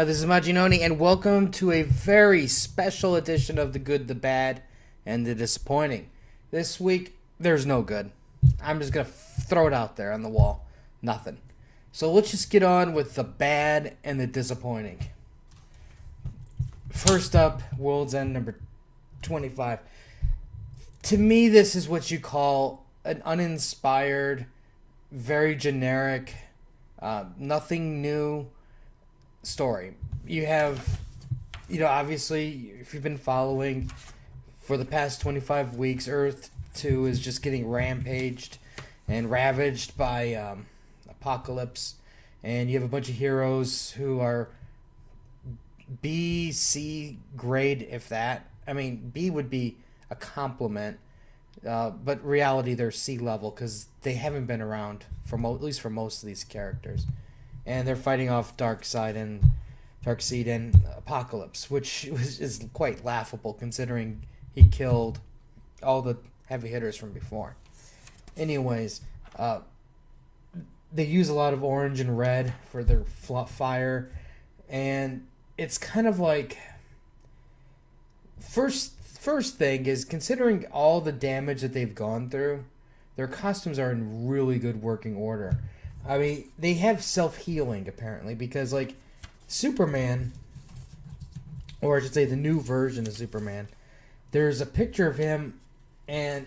This is Maginoni, and welcome to a very special edition of The Good, the Bad, and the Disappointing. This week, there's no good. I'm just going to throw it out there on the wall. Nothing. So let's just get on with the bad and the disappointing. First up, World's End number 25. To me, this is what you call an uninspired, very generic, nothing new story. You have, obviously, if you've been following for the past 25 weeks, Earth 2 is just getting rampaged and ravaged by apocalypse. And you have a bunch of heroes who are B, C grade, if that. I mean, B would be a compliment, but reality, they're C level because they haven't been around for at least for most of these characters. And they're fighting off Darkseid and Apocalypse, which is quite laughable considering he killed all the heavy hitters from before. Anyways, they use a lot of orange and red for their fire, and it's kind of like first thing is, considering all the damage that they've gone through, their costumes are in really good working order. I mean, they have self-healing, apparently, because, like, Superman, or I should say the new version of Superman, there's a picture of him, and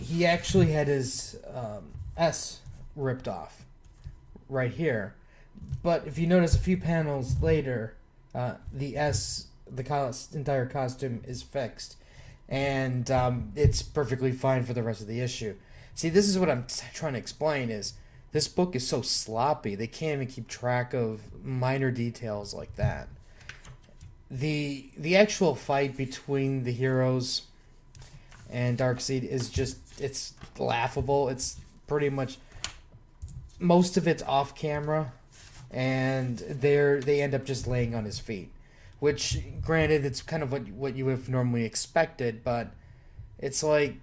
he actually had his S ripped off right here. But if you notice a few panels later, the S, entire costume is fixed, and it's perfectly fine for the rest of the issue. See, this is what I'm trying to explain is, this book is so sloppy, they can't even keep track of minor details like that. The actual fight between the heroes and Darkseid is just, it's laughable. It's pretty much, most of it's off camera, and they end up just laying on his feet. Which, granted, it's kind of what you have normally expected, but it's like,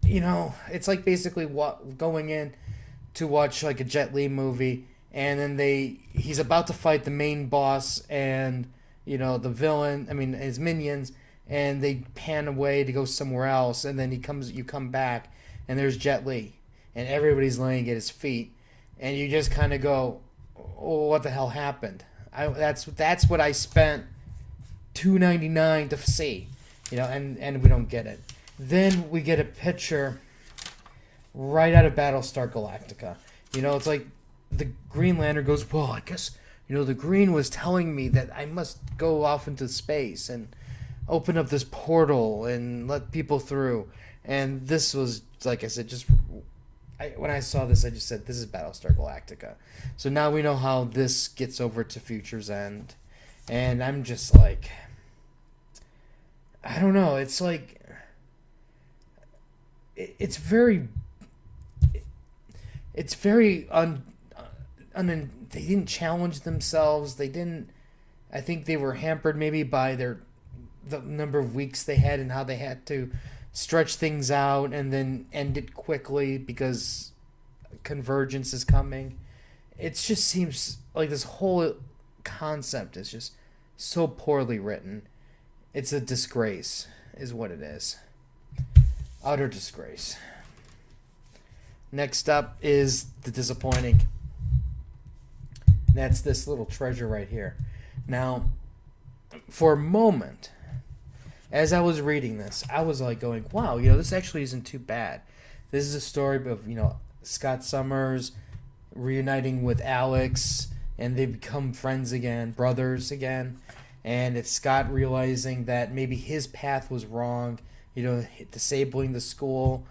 it's like basically going in to watch like a Jet Li movie, and then he's about to fight the main boss and the villain, his minions, and they pan away to go somewhere else, and then you come back and there's Jet Li and everybody's laying at his feet, and you just kind of go, oh, what the hell happened? That's what I spent $2.99 to see, and we don't get it. Then we get a picture right out of Battlestar Galactica. It's like the Green Lantern goes, well, I guess, the Green was telling me that I must go off into space and open up this portal and let people through. And this was, like I said, when I saw this, I just said, this is Battlestar Galactica. So now we know how this gets over to Future's End. And I'm just like, I don't know. It's like, it's very they didn't challenge themselves. They didn't. I think they were hampered maybe by the number of weeks they had and how they had to stretch things out and then end it quickly because Convergence is coming. It just seems like this whole concept is just so poorly written. It's a disgrace, is what it is. Utter disgrace. Next up is the disappointing. That's this little treasure right here. Now, for a moment, as I was reading this, I was like going, wow, this actually isn't too bad. This is a story of, Scott Summers reuniting with Alex, and they become friends again, brothers again. And it's Scott realizing that maybe his path was wrong, disabling the school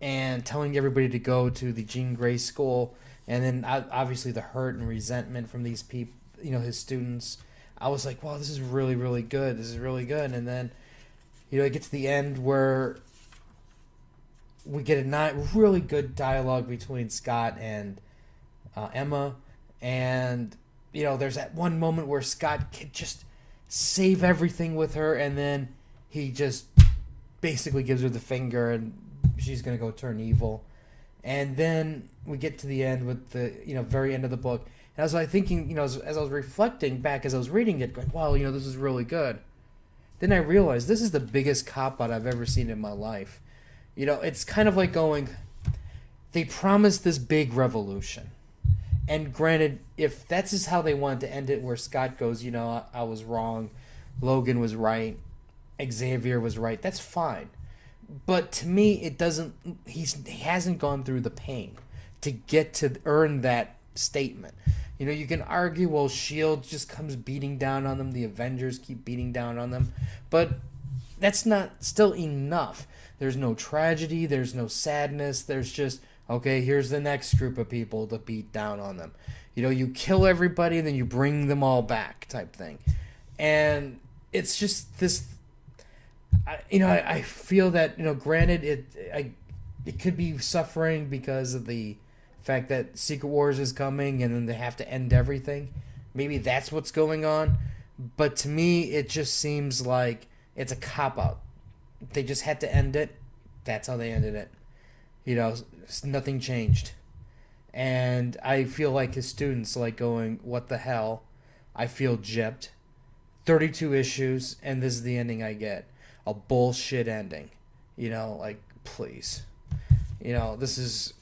and telling everybody to go to the Jean Grey school, and then obviously the hurt and resentment from these people, his students. I was like, wow, this is really, really good. This is really good. And then, it gets to the end where we get a really good dialogue between Scott and Emma, and there's that one moment where Scott can just save everything with her, and then he just basically gives her the finger and she's going to go turn evil. And then we get to the end with the very end of the book, And as I was thinking, as I was reflecting back as I was reading it, going, wow, this is really good. Then I realized this is the biggest cop out I've ever seen in my life. It's kind of like going, they promised this big revolution. And granted, if that's just how they wanted to end it, where Scott goes, I was wrong, Logan was right, Xavier was right, that's fine. But to me, it doesn't. He hasn't gone through the pain to get to earn that statement. You can argue, well, Shield just comes beating down on them. The Avengers keep beating down on them, but that's not still enough. There's no tragedy. There's no sadness. There's just, okay, here's the next group of people to beat down on them. You kill everybody and then you bring them all back, type thing, and it's just this. I feel that, granted, it could be suffering because of the fact that Secret Wars is coming and then they have to end everything. Maybe that's what's going on. But to me, it just seems like it's a cop-out. They just had to end it. That's how they ended it. Nothing changed. And I feel like his students like going, what the hell? I feel gypped. 32 issues, and this is the ending I get. A bullshit ending. Please. This is,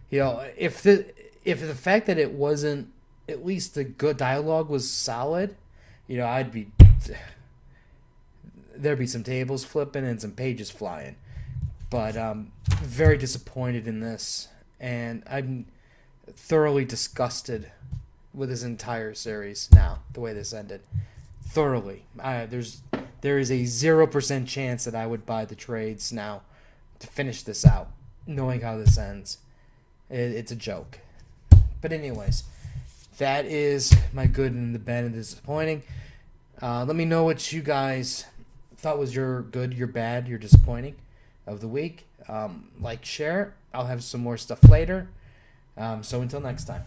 if the fact that it wasn't, at least the good dialogue was solid, there'd be some tables flipping and some pages flying. But I'm very disappointed in this, and I'm thoroughly disgusted with this entire series now, the way this ended. Thoroughly. There is a 0% chance that I would buy the trades now to finish this out, knowing how this ends. It's a joke. But anyways, that is my good and the bad and disappointing. Let me know what you guys thought was your good, your bad, your disappointing of the week. Share. I'll have some more stuff later. So until next time.